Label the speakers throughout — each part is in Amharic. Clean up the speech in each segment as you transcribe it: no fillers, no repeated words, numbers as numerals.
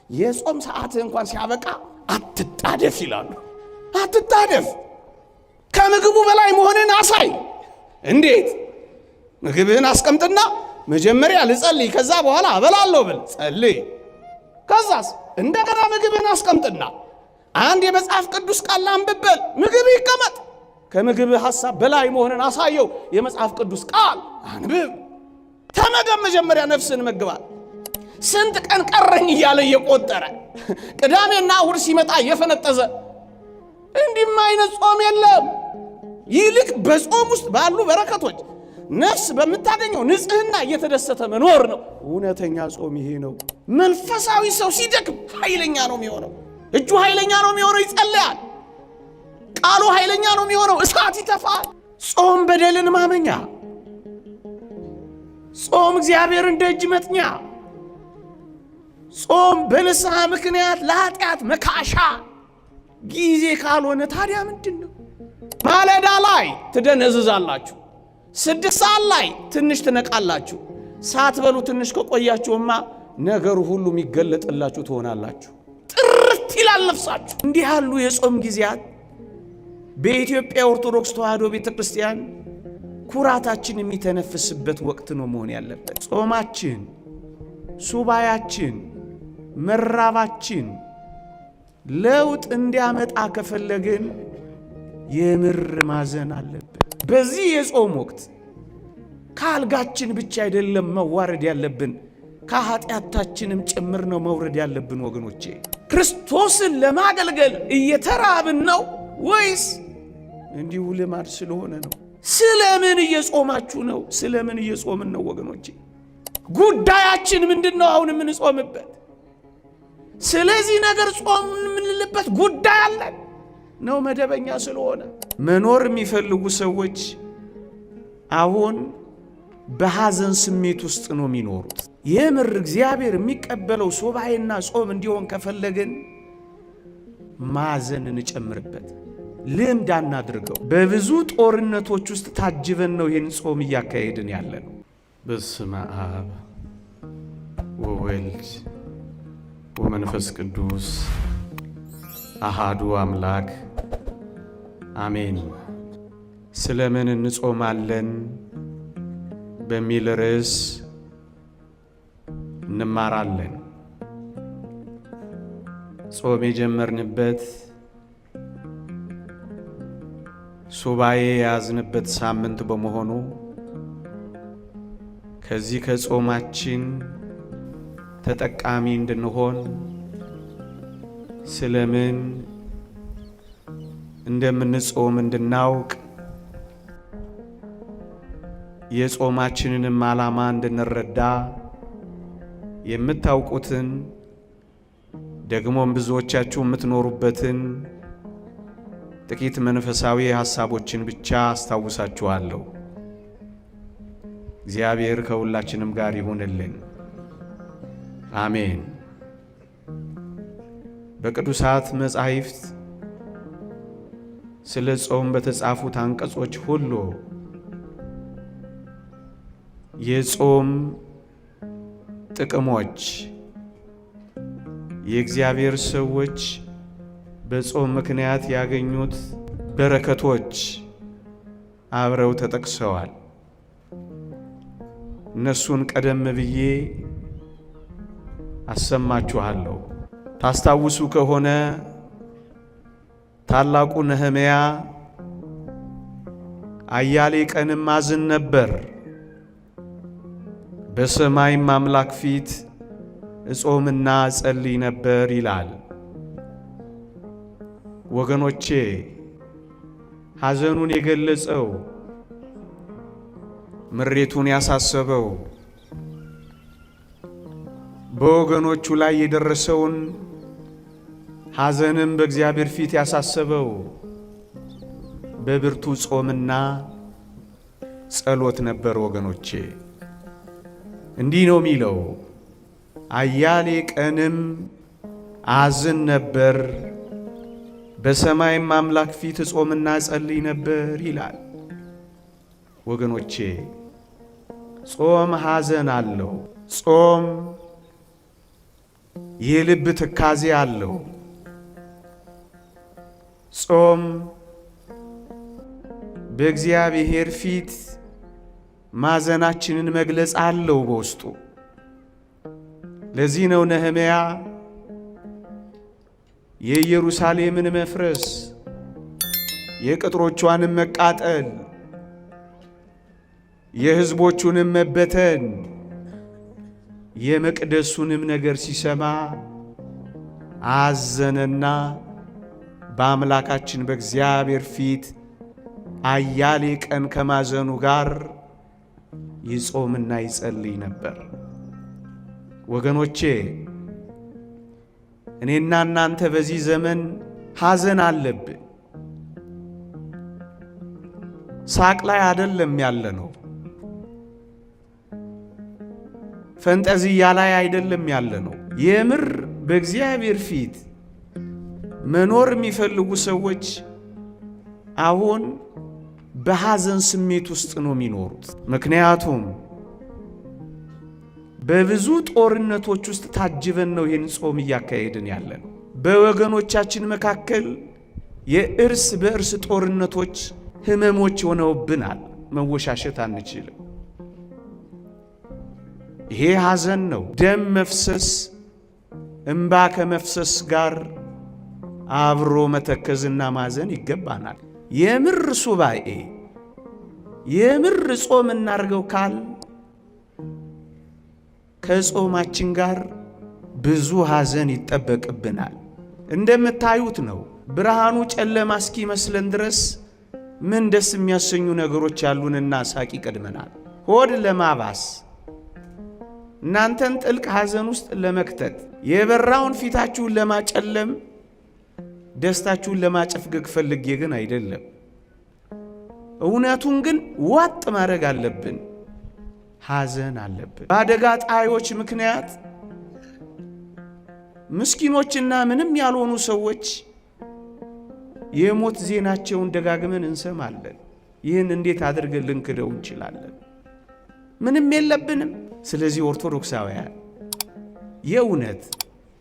Speaker 1: የጾም ሰዓት እንኳን ሲያበቃ አትጣደፍ ይላሉ። አትጣደፍ፣ ከምግቡ በላይ መሆንን አሳይ። እንዴት? ምግብህን አስቀምጥና መጀመሪያ ልጸልይ ከዛ በኋላ አበላለሁ ብል ጸልይ። ከዛስ እንደገና ምግብህን አስቀምጥና አንድ የመጽሐፍ ቅዱስ ቃል አንብበል። ምግብ ይቀመጥ። ከምግብ ሐሳብ በላይ መሆንን አሳየው። የመጽሐፍ ቅዱስ ቃል አንብብ። ተመገብ። መጀመሪያ ነፍስን መግባል። ስንት ቀን ቀረኝ እያለ እየቆጠረ ቅዳሜና እሑድ ሲመጣ እየፈነጠዘ እንዲህም አይነት ጾም የለም። ይልቅ በጾም ውስጥ ባሉ በረከቶች ነፍስ በምታገኘው ንጽህና እየተደሰተ መኖር ነው። እውነተኛ ጾም ይሄ ነው። መንፈሳዊ ሰው ሲደክም ኃይለኛ ነው የሚሆነው። እጁ ኃይለኛ ነው የሚሆነው። ይጸልያል። ቃሉ ኃይለኛ ነው የሚሆነው። እሳት ይተፋል። ጾም በደልን ማመኛ፣ ጾም እግዚአብሔርን ደጅ መጥኛ፣ ጾም በንስሐ ምክንያት ለኃጢአት መካሻ ጊዜ ካልሆነ ታዲያ ምንድን ነው? ማለዳ ላይ ትደነዝዛላችሁ፣ 6 ሰዓት ላይ ትንሽ ትነቃላችሁ። ሳትበሉ ትንሽ ከቆያችሁማ ነገሩ ሁሉ የሚገለጥላችሁ ትሆናላችሁ። ጥርት ይላል ነፍሳችሁ። እንዲህ ያሉ የጾም ጊዜያት በኢትዮጵያ ኦርቶዶክስ ተዋሕዶ ቤተክርስቲያን ኩራታችን የሚተነፍስበት ወቅት ነው መሆን ያለበት። ጾማችን፣ ሱባያችን፣ መራባችን ለውጥ እንዲያመጣ ከፈለግን የምር ማዘን አለብን። በዚህ የጾም ወቅት ከአልጋችን ብቻ አይደለም መዋረድ ያለብን፣ ከኃጢአታችንም ጭምር ነው መውረድ ያለብን። ወገኖቼ ክርስቶስን ለማገልገል እየተራብን ነው ወይስ እንዲሁ ልማድ ስለሆነ ነው? ስለምን እየጾማችሁ ነው? ስለምን እየጾምን ነው? ወገኖቼ ጉዳያችን ምንድነው? አሁን የምንጾምበት ስለዚህ ነገር ጾም የምንልበት ጉዳይ አለን ነው? መደበኛ ስለሆነ መኖር የሚፈልጉ ሰዎች አሁን በሐዘን ስሜት ውስጥ ነው የሚኖሩት። የምር እግዚአብሔር የሚቀበለው ሱባኤና ጾም እንዲሆን ከፈለግን ማዘን እንጨምርበት፣ ልምድ አናድርገው። በብዙ ጦርነቶች ውስጥ ታጅበን ነው ይህን ጾም እያካሄድን ያለ ነው። በስመ አብ ወወልድ ወመንፈስ ቅዱስ አሃዱ አምላክ አሜን። ስለምን እንጾማለን በሚል ርዕስ እንማራለን። ጾም የጀመርንበት ሱባኤ የያዝንበት ሳምንት በመሆኑ ከዚህ ከጾማችን ተጠቃሚ እንድንሆን ስለምን እንደምንጾም እንድናውቅ የጾማችንንም ዓላማ እንድንረዳ የምታውቁትን ደግሞም ብዙዎቻችሁ የምትኖሩበትን ጥቂት መንፈሳዊ ሐሳቦችን ብቻ አስታውሳችኋለሁ። እግዚአብሔር ከሁላችንም ጋር ይሁንልን። አሜን። በቅዱሳት መጻሕፍት ስለ ጾም በተጻፉት አንቀጾች ሁሉ የጾም ጥቅሞች፣ የእግዚአብሔር ሰዎች በጾም ምክንያት ያገኙት በረከቶች አብረው ተጠቅሰዋል። እነሱን ቀደም ብዬ አሰማችኋለሁ። ታስታውሱ ከሆነ ታላቁ ነህምያ አያሌ ቀንም አዝን ነበር፣ በሰማይም አምላክ ፊት እጾምና እጸልይ ነበር ይላል። ወገኖቼ ሐዘኑን የገለጸው ምሬቱን ያሳሰበው በወገኖቹ ላይ የደረሰውን ሐዘንም በእግዚአብሔር ፊት ያሳሰበው በብርቱ ጾምና ጸሎት ነበር። ወገኖቼ እንዲህ ነው የሚለው፣ አያሌ ቀንም አዝን ነበር፣ በሰማይም አምላክ ፊት ጾምና ጸልይ ነበር ይላል። ወገኖቼ ጾም ሐዘን አለው። ጾም የልብ ትካዜ አለው። ጾም በእግዚአብሔር ፊት ማዘናችንን መግለጽ አለው በውስጡ። ለዚህ ነው ነህምያ የኢየሩሳሌምን መፍረስ፣ የቅጥሮቿንም መቃጠል፣ የሕዝቦቹንም መበተን፣ የመቅደሱንም ነገር ሲሰማ አዘነና በአምላካችን በእግዚአብሔር ፊት አያሌ ቀን ከማዘኑ ጋር ይጾምና ይጸልይ ነበር። ወገኖቼ እኔና እናንተ በዚህ ዘመን ሐዘን አለብን። ሳቅ ላይ አይደለም ያለነው፣ ፈንጠዝያ ላይ አይደለም ያለነው። የምር በእግዚአብሔር ፊት መኖር የሚፈልጉ ሰዎች አሁን በሐዘን ስሜት ውስጥ ነው የሚኖሩት። ምክንያቱም በብዙ ጦርነቶች ውስጥ ታጅበን ነው ይህን ጾም እያካሄድን ያለን። በወገኖቻችን መካከል የእርስ በእርስ ጦርነቶች ህመሞች ሆነውብናል። መወሻሸት አንችልም። ይሄ ሐዘን ነው። ደም መፍሰስ እንባ ከመፍሰስ ጋር አብሮ መተከዝና ማዘን ይገባናል። የምር ሱባኤ የምር ጾም እናርገው ካል ከጾማችን ጋር ብዙ ሐዘን ይጠበቅብናል። እንደምታዩት ነው። ብርሃኑ ጨለማ እስኪመስለን ድረስ ምን ደስ የሚያሰኙ ነገሮች ያሉንና ሳቅ ይቀድመናል። ሆድ ለማባስ እናንተን ጥልቅ ሐዘን ውስጥ ለመክተት የበራውን ፊታችሁን ለማጨለም ደስታችሁን ለማጨፍገግ ፈልጌ ግን አይደለም። እውነቱን ግን ዋጥ ማድረግ አለብን። ሐዘን አለብን። በአደጋ ጣዮች ምክንያት ምስኪኖችና ምንም ያልሆኑ ሰዎች የሞት ዜናቸውን ደጋግመን እንሰማለን። ይህን እንዴት አድርገን ልንክደው እንችላለን? ምንም የለብንም። ስለዚህ ኦርቶዶክሳውያን የእውነት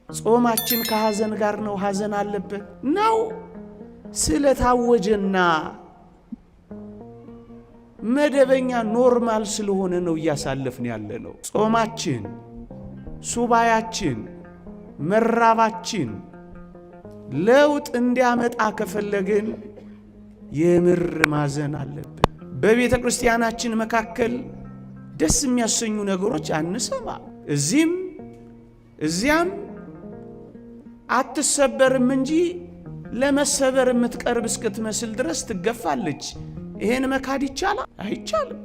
Speaker 1: ጾማችን ከሐዘን ጋር ነው? ሐዘን አለበት ነው? ስለታወጀና መደበኛ ኖርማል ስለሆነ ነው እያሳለፍን ያለ ነው። ጾማችን፣ ሱባያችን፣ መራባችን ለውጥ እንዲያመጣ ከፈለግን የምር ማዘን አለብን። በቤተ ክርስቲያናችን መካከል ደስ የሚያሰኙ ነገሮች አንሰማ። እዚህም እዚያም አትሰበርም እንጂ ለመሰበር የምትቀርብ እስክትመስል ድረስ ትገፋለች። ይሄን መካድ ይቻላል? አይቻልም።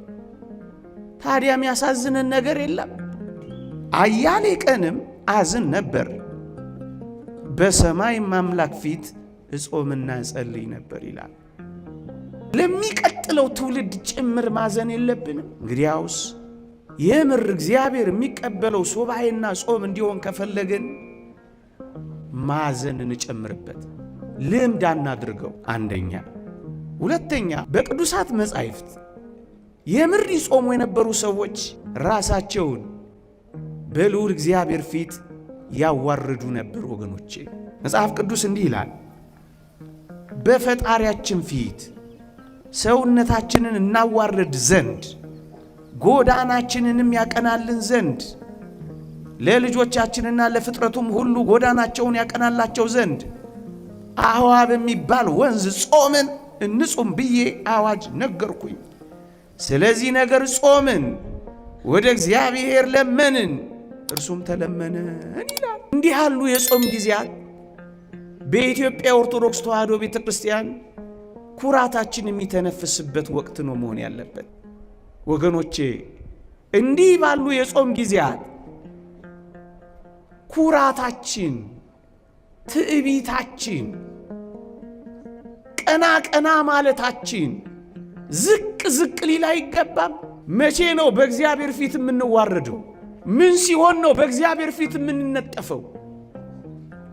Speaker 1: ታዲያ የሚያሳዝንን ነገር የለም። አያሌ ቀንም አዝን ነበር፣ በሰማይ አምላክ ፊት እጾምና እጸልይ ነበር ይላል። ለሚቀጥለው ትውልድ ጭምር ማዘን የለብንም? እንግዲያውስ የምር እግዚአብሔር የሚቀበለው ሱባኤና ጾም እንዲሆን ከፈለግን ማዘን እንጨምርበት፣ ልምድ አናድርገው። አንደኛ። ሁለተኛ፣ በቅዱሳት መጻሕፍት የምር ይጾሙ የነበሩ ሰዎች ራሳቸውን በልዑል እግዚአብሔር ፊት ያዋርዱ ነበር። ወገኖቼ መጽሐፍ ቅዱስ እንዲህ ይላል፣ በፈጣሪያችን ፊት ሰውነታችንን እናዋርድ ዘንድ ጎዳናችንንም ያቀናልን ዘንድ ለልጆቻችንና ለፍጥረቱም ሁሉ ጎዳናቸውን ያቀናላቸው ዘንድ አሕዋብ የሚባል ወንዝ ጾምን እንጹም ብዬ አዋጅ ነገርኩኝ። ስለዚህ ነገር ጾምን፣ ወደ እግዚአብሔር ለመንን፣ እርሱም ተለመነን ይላል። እንዲህ ያሉ የጾም ጊዜያት በኢትዮጵያ ኦርቶዶክስ ተዋሕዶ ቤተ ክርስቲያን ኩራታችን የሚተነፍስበት ወቅት ነው መሆን ያለበት። ወገኖቼ እንዲህ ባሉ የጾም ጊዜያት ኩራታችን፣ ትዕቢታችን፣ ቀና ቀና ማለታችን ዝቅ ዝቅ ሊል አይገባም። መቼ ነው በእግዚአብሔር ፊት የምንዋረደው? ምን ሲሆን ነው በእግዚአብሔር ፊት የምንነጠፈው?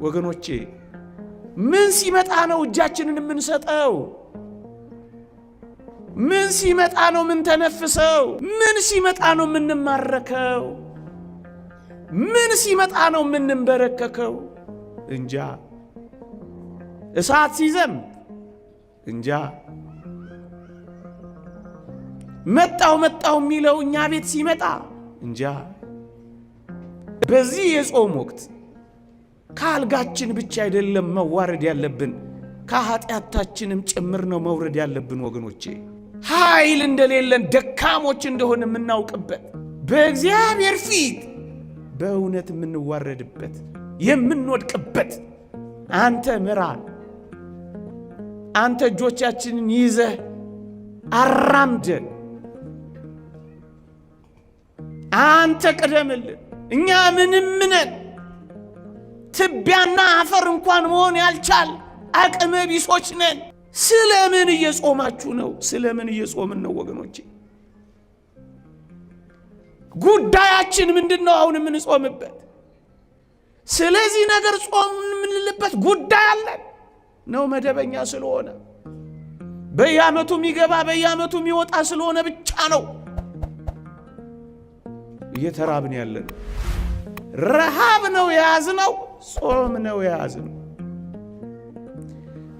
Speaker 1: ወገኖቼ ምን ሲመጣ ነው እጃችንን የምንሰጠው? ምን ሲመጣ ነው ምን ተነፍሰው? ምን ሲመጣ ነው የምንማረከው? ምን ሲመጣ ነው የምንበረከከው? እንጃ። እሳት ሲዘንብ እንጃ። መጣው የሚለው እኛ ቤት ሲመጣ እንጃ። በዚህ የጾም ወቅት ካልጋችን ብቻ አይደለም መዋረድ ያለብን፣ ከኃጢአታችንም ጭምር ነው መውረድ ያለብን ወገኖቼ። ኃይል እንደሌለን ደካሞች እንደሆነ የምናውቅበት፣ በእግዚአብሔር ፊት በእውነት የምንዋረድበት የምንወድቅበት። አንተ ምራን፣ አንተ እጆቻችንን ይዘህ አራምደን፣ አንተ ቅደምልን። እኛ ምንም ነን፣ ትቢያና አፈር እንኳን መሆን ያልቻል አቅመ ቢሶች ነን። ስለምን እየጾማችሁ ነው? ስለምን እየጾምን ነው ወገኖቼ? ጉዳያችን ምንድነው? አሁን የምንጾምበት ስለዚህ ነገር ጾም የምንልበት ጉዳይ አለን ነው? መደበኛ ስለሆነ በየዓመቱ የሚገባ በየዓመቱ የሚወጣ ስለሆነ ብቻ ነው እየተራብን ያለን? ረሃብ ነው የያዝነው? ጾም ነው የያዝነው?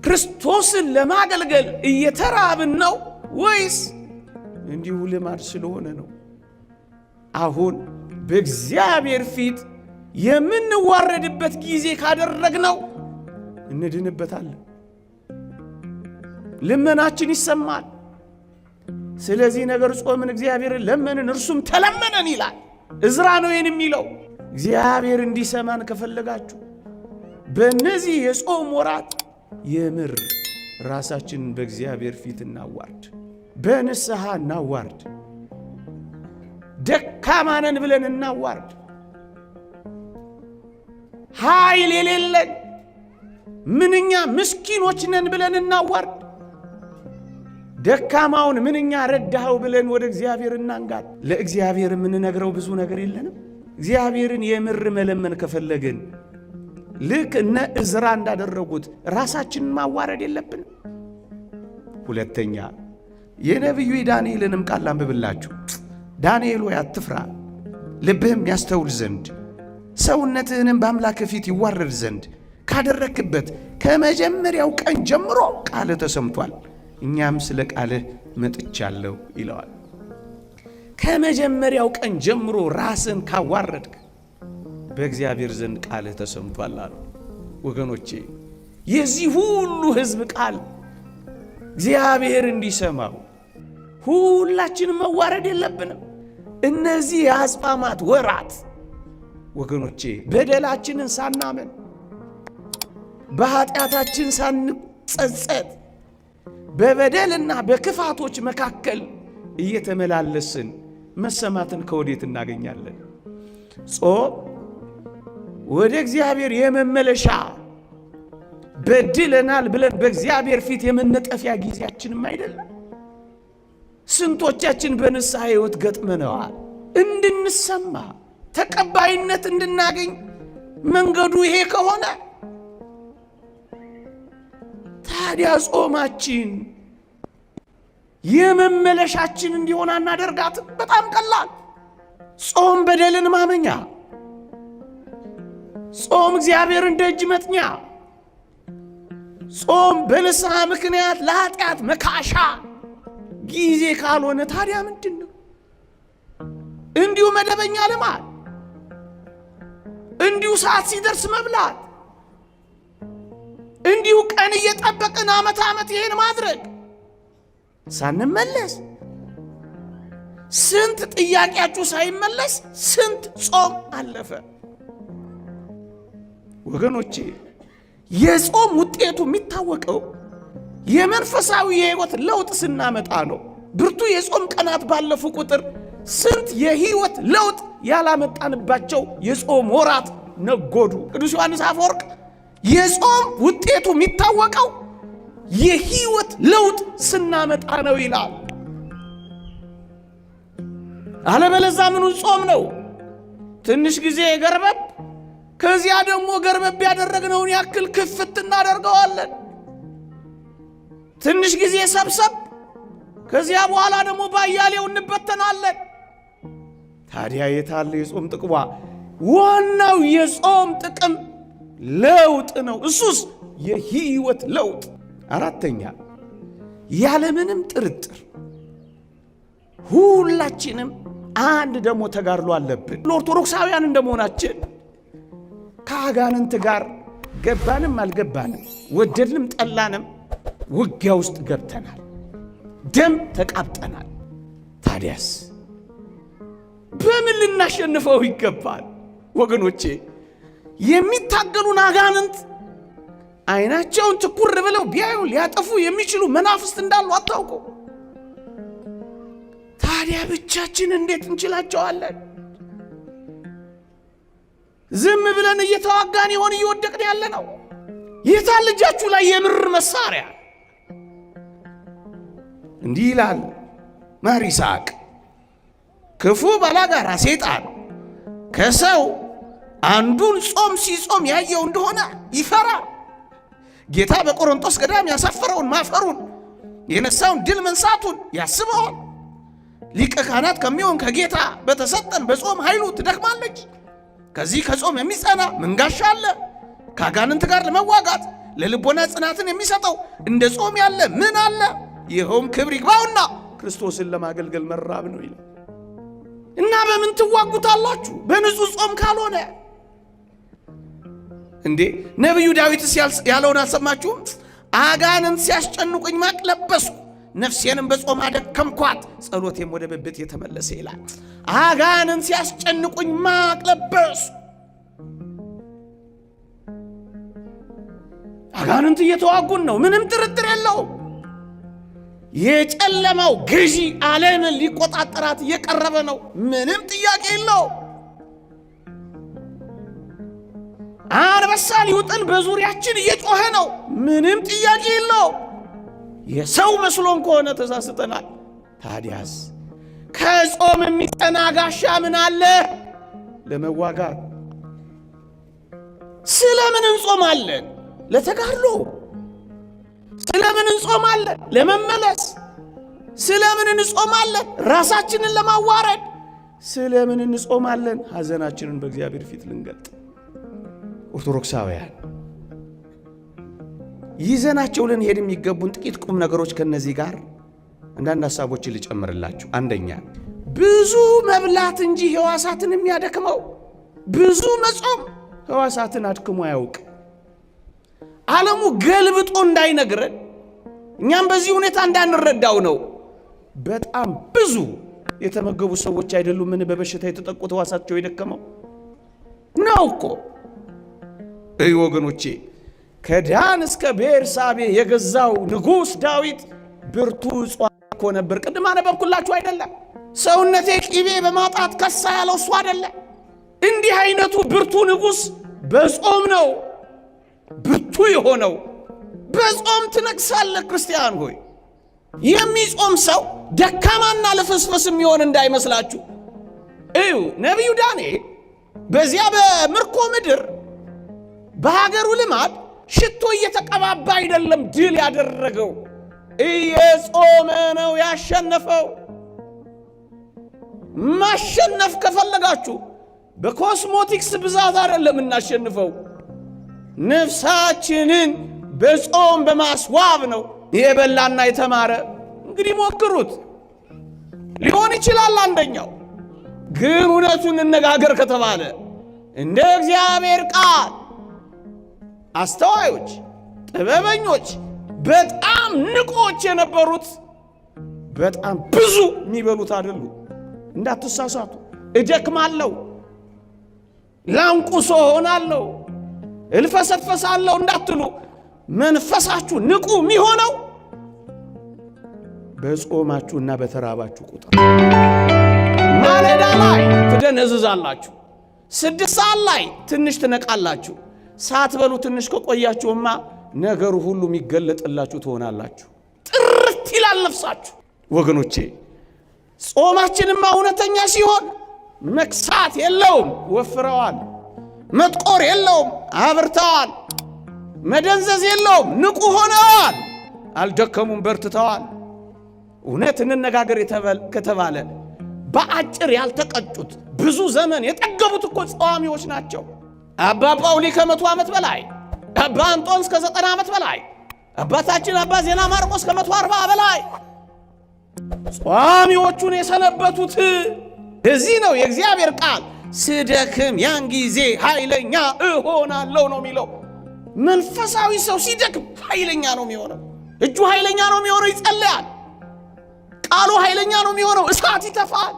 Speaker 1: ክርስቶስን ለማገልገል እየተራብን ነው ወይስ እንዲሁ ልማድ ስለሆነ ነው? አሁን በእግዚአብሔር ፊት የምንዋረድበት ጊዜ ካደረግነው እንድንበታለን። ልመናችን ይሰማል። ስለዚህ ነገር ጾምን፣ እግዚአብሔርን ለመንን፣ እርሱም ተለመነን ይላል። ዕዝራ ነው ይህን የሚለው። እግዚአብሔር እንዲሰማን ከፈለጋችሁ በእነዚህ የጾም ወራት የምር ራሳችንን በእግዚአብሔር ፊት እናዋርድ፣ በንስሐ እናዋርድ። ደካማ ነን ብለን እናዋርድ። ኃይል የሌለን ምንኛ ምስኪኖች ነን ብለን እናዋርድ። ደካማውን ምንኛ ረዳኸው ብለን ወደ እግዚአብሔር እናንጋል። ለእግዚአብሔር የምንነግረው ብዙ ነገር የለንም። እግዚአብሔርን የምር መለመን ከፈለግን ልክ እነ ዕዝራ እንዳደረጉት ራሳችንን ማዋረድ የለብንም። ሁለተኛ የነቢዩ ዳንኤልንም ቃል አንብብላችሁ። ዳንኤል ሆይ አትፍራ፣ ልብህም ያስተውል ዘንድ ሰውነትህንም በአምላክ ፊት ይዋረድ ዘንድ ካደረክበት ከመጀመሪያው ቀን ጀምሮ ቃልህ ተሰምቷል፣ እኛም ስለ ቃልህ መጥቻለሁ ይለዋል። ከመጀመሪያው ቀን ጀምሮ ራስን ካዋረድክ በእግዚአብሔር ዘንድ ቃልህ ተሰምቷል አሉ። ወገኖቼ የዚህ ሁሉ ሕዝብ ቃል እግዚአብሔር እንዲሰማው ሁላችንም መዋረድ የለብንም። እነዚህ የአጽዋማት ወራት ወገኖቼ በደላችንን ሳናምን በኃጢአታችን ሳንጸጸት በበደልና በክፋቶች መካከል እየተመላለስን መሰማትን ከወዴት እናገኛለን? ጾም ወደ እግዚአብሔር የመመለሻ በድለናል ብለን በእግዚአብሔር ፊት የመነጠፊያ ጊዜያችንም አይደለም። ስንቶቻችን በንስሐ ሕይወት ገጥመነዋል። እንድንሰማ ተቀባይነት እንድናገኝ መንገዱ ይሄ ከሆነ ታዲያ ጾማችን የመመለሻችን እንዲሆን አናደርጋትም? በጣም ቀላል። ጾም በደልን ማመኛ፣ ጾም እግዚአብሔርን ደጅ መጥኛ፣ ጾም በንስሐ ምክንያት ለኃጢአት መካሻ ጊዜ ካልሆነ ታዲያ ምንድን ነው? እንዲሁ መደበኛ ልማድ፣ እንዲሁ ሰዓት ሲደርስ መብላት፣ እንዲሁ ቀን እየጠበቅን ዓመት ይሄን ማድረግ ሳንመለስ ስንት ጥያቄያችሁ ሳይመለስ ስንት ጾም አለፈ። ወገኖቼ የጾም ውጤቱ የሚታወቀው የመንፈሳዊ የሕይወት ለውጥ ስናመጣ ነው። ብርቱ የጾም ቀናት ባለፉ ቁጥር ስንት የሕይወት ለውጥ ያላመጣንባቸው የጾም ወራት ነጎዱ። ቅዱስ ዮሐንስ አፈወርቅ የጾም ውጤቱ የሚታወቀው የሕይወት ለውጥ ስናመጣ ነው ይላል። አለበለዛ ምኑን ጾም ነው? ትንሽ ጊዜ ገርበብ፣ ከዚያ ደግሞ ገርበብ ያደረግነውን ያክል ክፍት እናደርገዋለን። ትንሽ ጊዜ ሰብሰብ፣ ከዚያ በኋላ ደግሞ ባያሌው እንበተናለን። ታዲያ የታለ የጾም ጥቅሟ? ዋናው የጾም ጥቅም ለውጥ ነው። እሱስ የህይወት ለውጥ። አራተኛ ያለምንም ጥርጥር ሁላችንም አንድ ደግሞ ተጋድሎ አለብን። ኦርቶዶክሳውያን እንደመሆናችን ከአጋንንት ጋር ገባንም አልገባንም ወደድንም ጠላንም ውጊያ ውስጥ ገብተናል፣ ደም ተቃብጠናል። ታዲያስ በምን ልናሸንፈው ይገባል? ወገኖቼ የሚታገሉን አጋንንት አይናቸውን ትኩር ብለው ቢያዩ ሊያጠፉ የሚችሉ መናፍስት እንዳሉ አታውቁ? ታዲያ ብቻችን እንዴት እንችላቸዋለን? ዝም ብለን እየተዋጋን ይሆን እየወደቅን ያለ ነው? ይታል እጃችሁ ላይ የምር መሳሪያ። እንዲህ ይላል መሪ ይስሐቅ፣ ክፉ ባላጋራ ሰይጣን ከሰው አንዱን ጾም ሲጾም ያየው እንደሆነ ይፈራ። ጌታ በቆሮንቶስ ገዳም ያሳፈረውን ማፈሩን የነሳውን ድል መንሳቱን ያስበዋል። ሊቀ ካህናት ከሚሆን ከጌታ በተሰጠን በጾም ኃይሉ ትደክማለች። ከዚህ ከጾም የሚጸና መንጋሻ አለ። ከአጋንንት ጋር ለመዋጋት ለልቦና ጽናትን የሚሰጠው እንደ ጾም ያለ ምን አለ? ይኸውም ክብር ይግባውና ክርስቶስን ለማገልገል መራብ ነው ይላል። እና በምን ትዋጉታላችሁ? በንጹህ ጾም ካልሆነ እንዴ? ነቢዩ ዳዊትስ ያለውን አልሰማችሁም? አጋንንት ሲያስጨንቁኝ ማቅ ለበስኩ፣ ነፍሴንም በጾም አደከምኳት፣ ጸሎቴም ወደ ብብት የተመለሰ ይላል። አጋንንት ሲያስጨንቁኝ ማቅ ለበስኩ። አጋንንት እየተዋጉን ነው፣ ምንም ጥርጥር የለውም። የጨለማው ገዢ ዓለምን ሊቆጣጠራት እየቀረበ ነው፣ ምንም ጥያቄ የለውም። አንበሳ ሊውጠን በዙሪያችን እየጮኸ ነው፣ ምንም ጥያቄ የለውም። የሰው መስሎን ከሆነ ተሳስተናል። ታዲያስ ከጾም የሚጸና ጋሻ ምን አለ? ለመዋጋት። ስለምን እንጾማለን? ለተጋድሎ። ስለምን እንጾማለን? ለመመለስ። ስለምን እንጾማለን? ራሳችንን ለማዋረድ። ስለምን እንጾማለን? ሐዘናችንን በእግዚአብሔር ፊት ልንገልጥ። ኦርቶዶክሳውያን ይዘናቸው ልንሄድ የሚገቡን ጥቂት ቁም ነገሮች ከነዚህ ጋር አንዳንድ ሐሳቦችን ልጨምርላችሁ። አንደኛ ብዙ መብላት እንጂ ሕዋሳትን የሚያደክመው ብዙ መጾም ሕዋሳትን አድክሞ አያውቅ። ዓለሙ ገልብጦ እንዳይነግረን እኛም በዚህ ሁኔታ እንዳንረዳው ነው። በጣም ብዙ የተመገቡ ሰዎች አይደሉም ምን በበሽታ የተጠቁት ሕዋሳቸው የደከመው ነው እኮ። እይ ወገኖቼ፣ ከዳን እስከ ቤርሳቤ የገዛው ንጉሥ ዳዊት ብርቱ ጿም እኮ ነበር። ቅድም አነበብኩላችሁ አይደለም? ሰውነቴ ቅቤ በማጣት ከሳ ያለው እሱ አይደለም? እንዲህ አይነቱ ብርቱ ንጉሥ በጾም ነው ብርቱ የሆነው። በጾም ትነግሳለህ ክርስቲያን ሆይ። የሚጾም ሰው ደካማና ለፍስፍስ የሚሆን እንዳይመስላችሁ። እዩ ነቢዩ ዳንኤል በዚያ በምርኮ ምድር በሀገሩ ልማድ ሽቶ እየተቀባባ አይደለም ድል ያደረገው፣ እየጾመ ነው ያሸነፈው። ማሸነፍ ከፈለጋችሁ በኮስሞቲክስ ብዛት አይደለም እናሸንፈው፣ ነፍሳችንን በጾም በማስዋብ ነው። የበላና የተማረ እንግዲህ ሞክሩት፣ ሊሆን ይችላል አንደኛው። ግን እውነቱን እንነጋገር ከተባለ እንደ እግዚአብሔር ቃል አስተዋዮች፣ ጥበበኞች፣ በጣም ንቆች የነበሩት በጣም ብዙ የሚበሉት አይደሉ። እንዳትሳሳቱ። እደክማለሁ፣ ላንቁሶ ሆናለሁ፣ እልፈሰፈሳለሁ እንዳትሉ። መንፈሳችሁ ንቁ የሚሆነው በጾማችሁና በተራባችሁ ቁጥር። ማለዳ ላይ ትደነዝዛላችሁ፣ 6 ሰዓት ላይ ትንሽ ትነቃላችሁ። ሳትበሉ ትንሽ ከቆያችሁማ ነገሩ ሁሉ የሚገለጥላችሁ ትሆናላችሁ። ጥርት ይላል ነፍሳችሁ። ወገኖቼ ጾማችንማ እውነተኛ ሲሆን መክሳት የለውም፣ ወፍረዋል። መጥቆር የለውም፣ አብርተዋል። መደንዘዝ የለውም፣ ንቁ ሆነዋል። አልደከሙም፣ በርትተዋል። እውነት እንነጋገር ከተባለ በአጭር ያልተቀጩት ብዙ ዘመን የጠገቡት እኮ ጾሚዎች ናቸው። አባ ጳውሊ ከ100 ዓመት በላይ፣ አባ አንጦንስ ከ90 ዓመት በላይ፣ አባታችን አባ ዜና ማርቆስ ከ140 በላይ ጾሚዎቹን የሰነበቱት። እዚህ ነው የእግዚአብሔር ቃል ስደክም ያን ጊዜ ኃይለኛ እሆናለሁ ነው የሚለው። መንፈሳዊ ሰው ሲደክም ኃይለኛ ነው የሚሆነው። እጁ ኃይለኛ ነው የሚሆነው፣ ይጸልያል። ቃሉ ኃይለኛ ነው የሚሆነው፣ እሳት ይተፋል።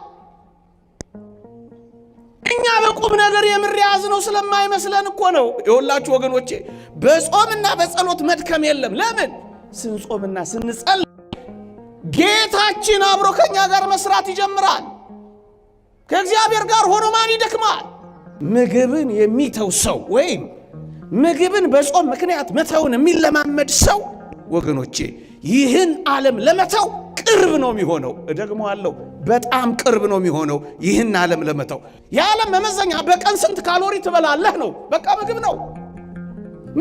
Speaker 1: እኛ በቁም ነገር የምር ያዝነው ስለማይመስለን እኮ ነው። ይኸውላችሁ ወገኖቼ በጾምና በጸሎት መድከም የለም። ለምን? ስንጾምና ስንጸልይ ጌታችን አብሮ ከኛ ጋር መስራት ይጀምራል። ከእግዚአብሔር ጋር ሆኖ ማን ይደክማል? ምግብን የሚተው ሰው ወይም ምግብን በጾም ምክንያት መተውን የሚለማመድ ሰው ወገኖቼ ይህን ዓለም ለመተው ቅርብ ነው የሚሆነው። እደግመዋለሁ፣ በጣም ቅርብ ነው የሚሆነው ይህን ዓለም ለመተው። የዓለም መመዘኛ በቀን ስንት ካሎሪ ትበላለህ ነው። በቃ ምግብ ነው፣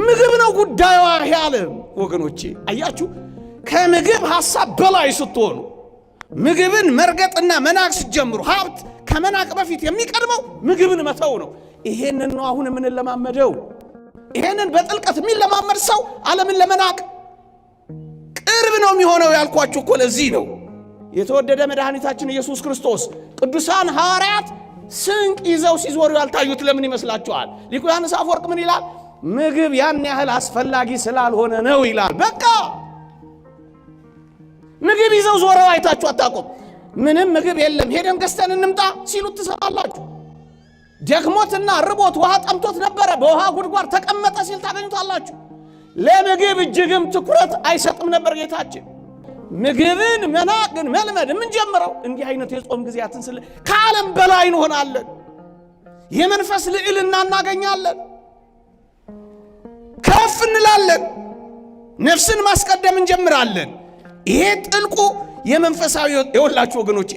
Speaker 1: ምግብ ነው ጉዳዩ ይሄ ዓለም ወገኖቼ። አያችሁ፣ ከምግብ ሐሳብ በላይ ስትሆኑ ምግብን መርገጥና መናቅ ስትጀምሩ ሀብት ከመናቅ በፊት የሚቀድመው ምግብን መተው ነው። ይሄንን ነው አሁን የምንለማመደው። ይሄንን በጥልቀት የሚለማመድ ሰው ዓለምን ለመናቅ ቅርብ ነው የሚሆነው ያልኳችሁ እኮ ለዚህ ነው። የተወደደ መድኃኒታችን ኢየሱስ ክርስቶስ ቅዱሳን ሐዋርያት ስንቅ ይዘው ሲዞሩ ያልታዩት ለምን ይመስላችኋል? ሊቁ ዮሐንስ አፈወርቅ ምን ይላል? ምግብ ያን ያህል አስፈላጊ ስላልሆነ ነው ይላል። በቃ ምግብ ይዘው ዞረው አይታችሁ አታውቁም? ምንም ምግብ የለም ሄደን ገዝተን እንምጣ ሲሉት ትሰማላችሁ። ደክሞትና ርቦት ውሃ ጠምቶት ነበረ፣ በውሃ ጉድጓድ ተቀመጠ ሲል ታገኙታላችሁ። ለምግብ እጅግም ትኩረት አይሰጥም ነበር ጌታችን። ምግብን መናቅን መልመድ የምንጀምረው እንዲህ አይነት የጾም ጊዜያትን ስለ ከዓለም በላይ እንሆናለን። የመንፈስ ልዕልና እናገኛለን፣ ከፍ እንላለን፣ ነፍስን ማስቀደም እንጀምራለን። ይሄ ጥልቁ የመንፈሳዊ የወላችሁ ወገኖቼ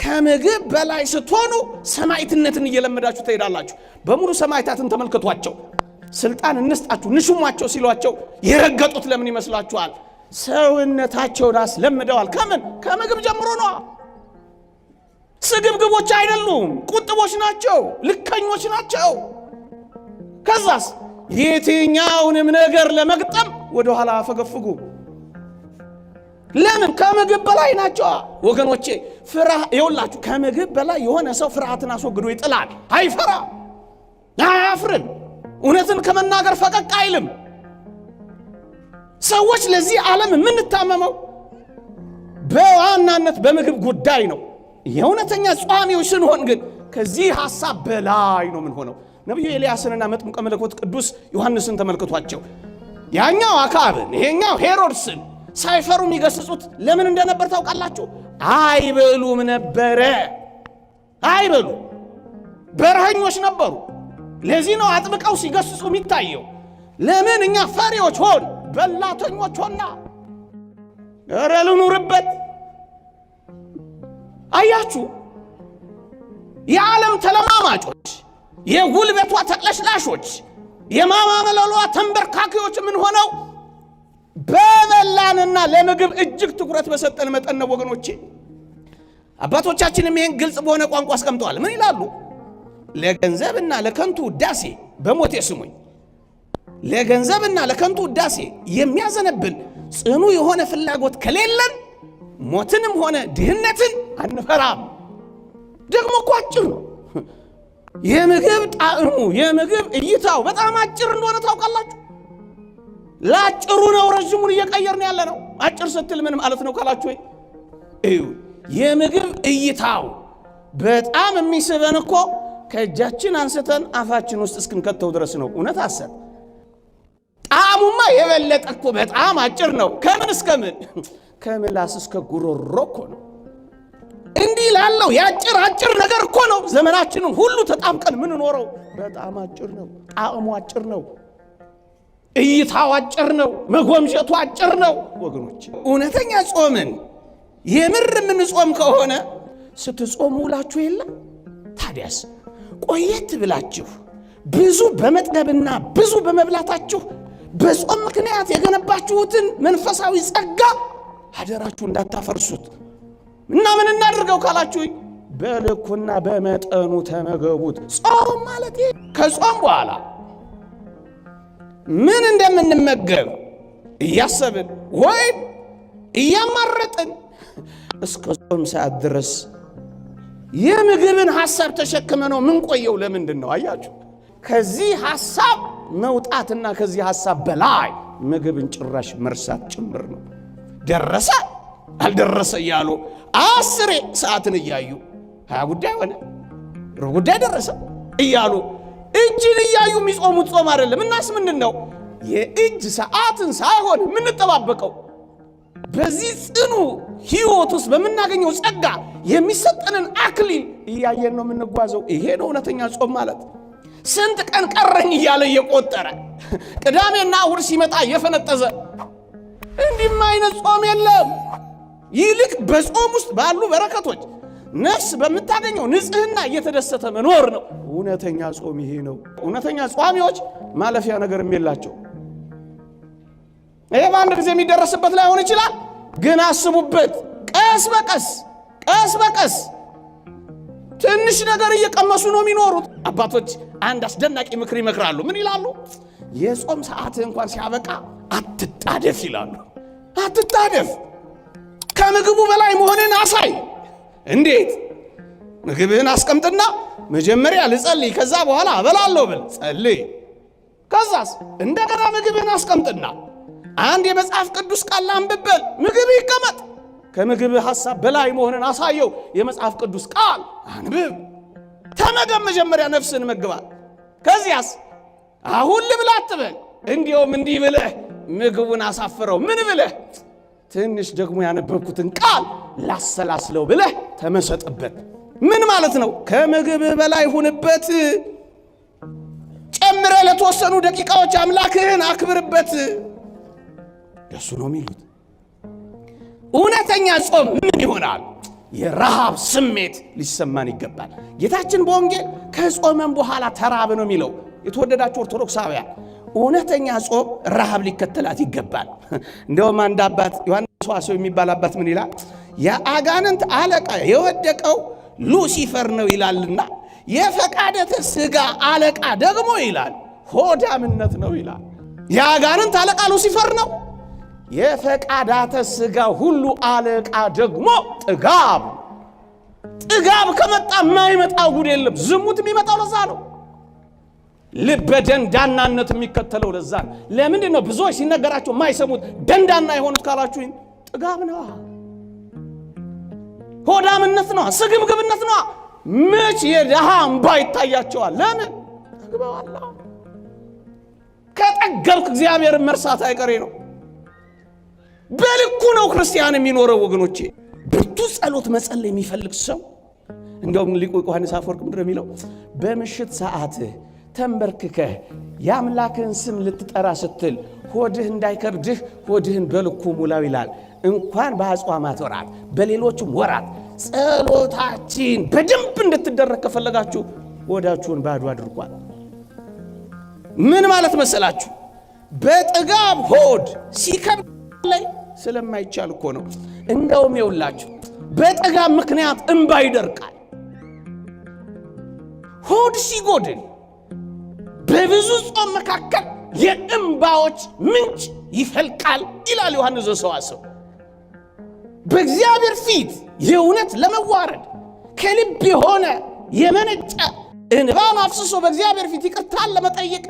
Speaker 1: ከምግብ በላይ ስትሆኑ ሰማዕትነትን እየለመዳችሁ ትሄዳላችሁ። በሙሉ ሰማዕታትን ተመልከቷቸው። ስልጣን እንስጣችሁ ንሹሟቸው ሲሏቸው የረገጡት ለምን ይመስላችኋል? ሰውነታቸውን አስለምደዋል። ከምን? ከምግብ ጀምሮ ነው። ስግብግቦች አይደሉም፣ ቁጥቦች ናቸው፣ ልከኞች ናቸው። ከዛስ የትኛውንም ነገር ለመግጠም ወደ ኋላ አፈገፍጉ። ለምን? ከምግብ በላይ ናቸው ወገኖቼ። ይኸውላችሁ ከምግብ በላይ የሆነ ሰው ፍርሃትን አስወግዶ ይጥላል። አይፈራ፣ አያፍርም፣ እውነትን ከመናገር ፈቀቅ አይልም። ሰዎች ለዚህ ዓለም የምንታመመው በዋናነት በምግብ ጉዳይ ነው። የእውነተኛ ጿሚዎች ስንሆን ግን ከዚህ ሐሳብ በላይ ነው ምን ሆነው። ነቢዩ ኤልያስንና መጥምቀ መለኮት ቅዱስ ዮሐንስን ተመልከቷቸው። ያኛው አክዓብን ይሄኛው ሄሮድስን ሳይፈሩ የሚገስጹት ለምን እንደነበር ታውቃላችሁ? አይበሉም ነበረ። አይበሉ በረሃኞች ነበሩ። ለዚህ ነው አጥብቀው ሲገስጹ የሚታየው። ለምን? እኛ ፈሪዎች ሆን፣ በላተኞች ሆና ኧረ ልኑርበት። አያችሁ፣ የዓለም ተለማማጮች፣ የጉልበቷ ተቅለሽላሾች፣ የማማመለሏ ተንበርካኪዎች ምን ሆነው በበላንና ለምግብ እጅግ ትኩረት በሰጠን መጠን ነው ወገኖቼ። አባቶቻችንም ይህን ግልጽ በሆነ ቋንቋ አስቀምጠዋል። ምን ይላሉ? ለገንዘብና ለከንቱ ውዳሴ በሞቴ ስሙኝ። ለገንዘብና ለከንቱ ውዳሴ የሚያዘነብል ጽኑ የሆነ ፍላጎት ከሌለን ሞትንም ሆነ ድህነትን አንፈራም። ደግሞ እኮ አጭር ነው የምግብ ጣዕሙ፣ የምግብ እይታው በጣም አጭር እንደሆነ ታውቃላችሁ። ለአጭሩ ነው ረጅሙን እየቀየርን ያለ ነው። አጭር ስትል ምን ማለት ነው ካላችሁ እዩ፣ የምግብ እይታው በጣም የሚስበን እኮ ከእጃችን አንስተን አፋችን ውስጥ እስክንከተው ድረስ ነው። እውነት አሰብ ጣዕሙማ የበለጠ እኮ በጣም አጭር ነው። ከምን እስከ ምን? ከምላስ እስከ ጉሮሮ እኮ ነው። እንዲህ ላለው የአጭር አጭር ነገር እኮ ነው ዘመናችንን ሁሉ ተጣብቀን ምን ኖረው። በጣም አጭር ነው። ጣዕሙ አጭር ነው። እይታው አጭር ነው። መጎምጀቱ አጭር ነው። ወገኖች እውነተኛ ጾምን የምር የምንጾም ከሆነ ስትጾሙ ውላችሁ የለም? ታዲያስ ቆየት ብላችሁ ብዙ በመጥገብና ብዙ በመብላታችሁ በጾም ምክንያት የገነባችሁትን መንፈሳዊ ጸጋ አደራችሁ እንዳታፈርሱት። እና ምን እናድርገው ካላችሁኝ በልኩና በመጠኑ ተመገቡት። ጾም ማለት ከጾም በኋላ ምን እንደምንመገብ እያሰብን ወይም እያማረጥን እስከ ጾም ሰዓት ድረስ የምግብን ሐሳብ ተሸክመ ነው ምን ቆየው። ለምንድን ነው አያችሁ? ከዚህ ሐሳብ መውጣትና ከዚህ ሐሳብ በላይ ምግብን ጭራሽ መርሳት ጭምር ነው። ደረሰ አልደረሰ እያሉ 10 ሰዓትን እያዩ 20 ጉዳይ ሆነ ሩብ ጉዳይ ደረሰ እያሉ እጅን እያዩ የሚጾሙት ጾም አይደለም። እናስ ምንድን ነው የእጅ ሰዓትን ሳይሆን የምንጠባበቀው በዚህ ጽኑ ሕይወት ውስጥ በምናገኘው ጸጋ የሚሰጠንን አክሊል እያየን ነው የምንጓዘው። ይሄ ነው እውነተኛ ጾም ማለት። ስንት ቀን ቀረኝ እያለ እየቆጠረ ቅዳሜና እሑድ ሲመጣ እየፈነጠዘ እንዲህም አይነት ጾም የለም። ይልቅ በጾም ውስጥ ባሉ በረከቶች ነፍስ በምታገኘው ንጽህና እየተደሰተ መኖር ነው እውነተኛ ጾም። ይሄ ነው እውነተኛ ጿሚዎች ማለፊያ ነገርም የላቸው። ይሄ በአንድ ጊዜ የሚደረስበት ላይሆን ይችላል፣ ግን አስቡበት። ቀስ በቀስ ትንሽ ነገር እየቀመሱ ነው የሚኖሩት። አባቶች አንድ አስደናቂ ምክር ይመክራሉ። ምን ይላሉ? የጾም ሰዓት እንኳን ሲያበቃ አትጣደፍ ይላሉ። አትጣደፍ፣ ከምግቡ በላይ መሆንን አሳይ። እንዴት? ምግብህን አስቀምጥና መጀመሪያ ልጸልይ፣ ከዛ በኋላ እበላለሁ ብል ጸልይ። ከዛስ እንደገና ምግብህን አስቀምጥና አንድ የመጽሐፍ ቅዱስ ቃል አንብበል። ምግብ ይቀመጥ። ከምግብህ ሐሳብ በላይ መሆንን አሳየው። የመጽሐፍ ቅዱስ ቃል አንብብ፣ ተመገብ። መጀመሪያ ነፍስን መግባል። ከዚያስ አሁን ልብላ አትበል። እንዲያውም እንዲህ ብለህ ምግቡን አሳፍረው። ምን ብለህ? ትንሽ ደግሞ ያነበብኩትን ቃል ላሰላስለው ብለህ ተመሰጥበት። ምን ማለት ነው? ከምግብህ በላይ ሁንበት። ጨምረህ ለተወሰኑ ደቂቃዎች አምላክህን አክብርበት። ደሱ ነው የሚሉት። እውነተኛ ጾም ምን ይሆናል? የረሃብ ስሜት ሊሰማን ይገባል። ጌታችን በወንጌል ከጾመን በኋላ ተራበ ነው የሚለው። የተወደዳችሁ ኦርቶዶክሳውያን እውነተኛ ጾም ረሃብ ሊከተላት ይገባል። እንደውም አንድ አባት ዮሐንስ ዋሰው የሚባል አባት ምን ይላል? የአጋንንት አለቃ የወደቀው ሉሲፈር ነው ይላልና የፈቃደተ ሥጋ አለቃ ደግሞ ይላል ሆዳምነት ነው ይላል። የአጋንንት አለቃ ሉሲፈር ነው። የፈቃዳተ ሥጋ ሁሉ አለቃ ደግሞ ጥጋብ። ጥጋብ ከመጣ የማይመጣው ጉድ የለም። ዝሙት የሚመጣው ለዛ ነው። ልበ ደንዳናነት የሚከተለው ለዛ ነው። ለምንድን ነው ብዙዎች ሲነገራቸው የማይሰሙት ደንዳና የሆኑት ካላችሁኝ? ጥጋብ ነው፣ ሆዳምነት ነው፣ ስግብግብነት ነው። መች የድሃ እምባ ይታያቸዋል? ለምን? ጠግበዋል። ከጠገብክ እግዚአብሔርን መርሳት አይቀሬ ነው። በልኩ ነው ክርስቲያን የሚኖረው ወገኖቼ። ብርቱ ጸሎት መጸለይ የሚፈልግ ሰው እንደውም ሊቁ ዮሐንስ አፈወርቅ ምንድን ነው የሚለው? በምሽት ሰዓት ተንበርክከህ የአምላክህን ስም ልትጠራ ስትል ሆድህ እንዳይከብድህ ሆድህን በልኩ ሙላው ይላል። እንኳን በአጽዋማት ወራት በሌሎችም ወራት ጸሎታችን በደንብ እንድትደረግ ከፈለጋችሁ ሆዳችሁን ባዶ አድርጓል። ምን ማለት መሰላችሁ? በጥጋብ ሆድ ሲከብድ ላይ ስለማይቻል እኮ ነው። እንደውም የውላችሁ በጥጋብ ምክንያት እንባ ይደርቃል። ሆድ ሲጎድል በብዙ ጾም መካከል የእንባዎች ምንጭ ይፈልቃል ይላል ዮሐንስ ዘሰዋስው። በእግዚአብሔር ፊት የእውነት ለመዋረድ ከልብ የሆነ የመነጨ እንባን አፍስሶ በእግዚአብሔር ፊት ይቅርታን ለመጠየቅ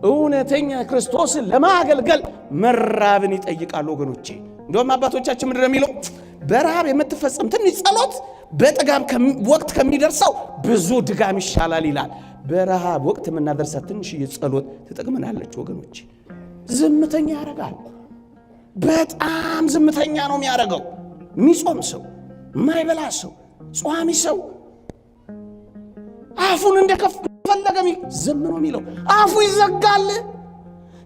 Speaker 1: እውነተኛ ክርስቶስን ለማገልገል መራብን ይጠይቃል ወገኖቼ። እንደውም አባቶቻችን ምንድን ነው የሚለው? በረሃብ የምትፈጸም ትንሽ ጸሎት በጥጋብ ወቅት ከሚደርሰው ብዙ ድጋም ይሻላል ይላል። በረሃብ ወቅት የምናደርሳት ትንሽዬ ጸሎት ትጠቅመናለች ወገኖቼ። ዝምተኛ ያደርጋል። በጣም ዝምተኛ ነው የሚያደርገው። የሚጾም ሰው፣ የማይበላ ሰው፣ ጿሚ ሰው አፉን እንደፈለገ ዝም ነው የሚለው። አፉ ይዘጋል።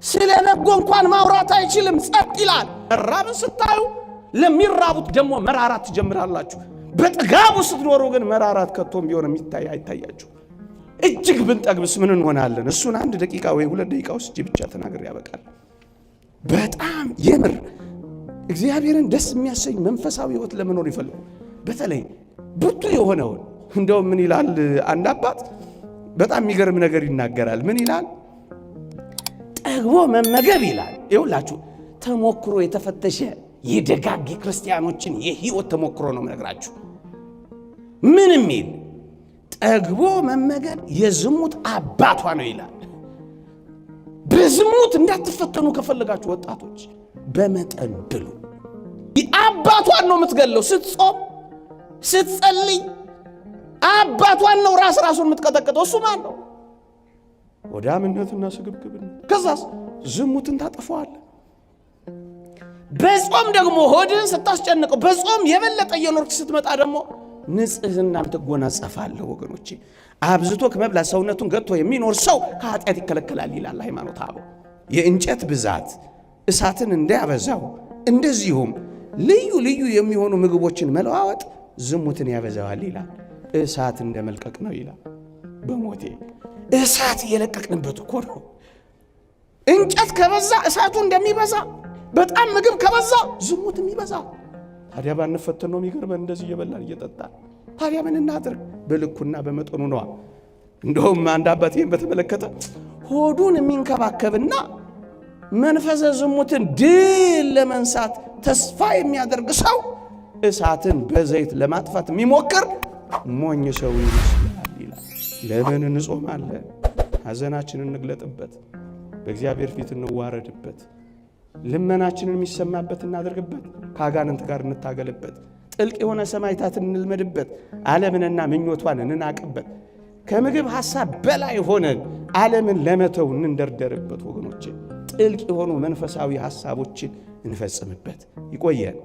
Speaker 1: ስለ ነጎ እንኳን ማውራት አይችልም፣ ጸጥ ይላል። መራብን ስታዩ ለሚራቡት ደግሞ መራራት ትጀምራላችሁ። በጥጋቡ ስትኖሩ ግን መራራት ከቶም ቢሆን የሚታይ አይታያችሁ። እጅግ ብንጠግብስ ምን እንሆናለን? እሱን 1 ደቂቃ ወይ 2 ደቂቃ ውስጥ ብቻ ተናግሬ ያበቃል። በጣም የምር እግዚአብሔርን ደስ የሚያሰኝ መንፈሳዊ ሕይወት ለመኖር ይፈልጉ። በተለይ ብርቱ የሆነውን እንደው ምን ይላል አንድ አባት በጣም የሚገርም ነገር ይናገራል። ምን ይላል? ጠግቦ መመገብ ይላል። ይኸውላችሁ ተሞክሮ የተፈተሸ የደጋግ ክርስቲያኖችን የህይወት ተሞክሮ ነው የምነግራችሁ። ምን የሚል ጠግቦ መመገብ የዝሙት አባቷ ነው ይላል። በዝሙት እንዳትፈተኑ ከፈለጋችሁ ወጣቶች በመጠን ብሉ። አባቷን ነው የምትገለው። ስትጾም ስትጸልይ አባቷን ነው ራሱን የምትቀጠቅጠው። እሱ ማን ነው? ወዳምነትና ስግብግብነት። ከዛስ ዝሙትን ታጠፋዋለህ። በጾም ደግሞ ሆድን ስታስጨንቀው በጾም የበለጠ የኖርክ ስትመጣ ደግሞ ንጽህናን ትጎናጸፋለህ። ወገኖቼ አብዝቶ ከመብላት ሰውነቱን ገጥቶ የሚኖር ሰው ከኃጢአት ይከለከላል ይላል ሃይማኖተ አበው። የእንጨት ብዛት እሳትን እንዳያበዛው እንደዚሁም ልዩ ልዩ የሚሆኑ ምግቦችን መለዋወጥ ዝሙትን ያበዛዋል ይላል። እሳት እንደመልቀቅ ነው ይላል። በሞቴ እሳት እየለቀቅንበት እኮ ነው። እንጨት ከበዛ እሳቱ እንደሚበዛ በጣም ምግብ ከበዛ ዝሙትም ይበዛል። ታዲያ ባንፈተን ነው የሚገርመን። እንደዚህ እየበላን እየጠጣን ታዲያ ምን እናድርግ? በልኩና በመጠኑ ነው። እንደውም አንድ አባት ይህን በተመለከተ ሆዱን የሚንከባከብና መንፈሰ ዝሙትን ድል ለመንሳት ተስፋ የሚያደርግ ሰው እሳትን በዘይት ለማጥፋት የሚሞክር ሞኝ ሰው ይመስላል ይላል። ለምን እንጾማለን? ሐዘናችንን እንግለጥበት፣ በእግዚአብሔር ፊት እንዋረድበት፣ ልመናችንን የሚሰማበት እናደርግበት፣ ከአጋንንት ጋር እንታገልበት፣ ጥልቅ የሆነ ሰማዕታትን እንልመድበት፣ ዓለምንና ምኞቷን እንናቅበት፣ ከምግብ ሐሳብ በላይ ሆነን ዓለምን ለመተው እንንደርደርበት። ወገኖቼ ጥልቅ የሆኑ መንፈሳዊ ሐሳቦችን እንፈጽምበት። ይቆየን።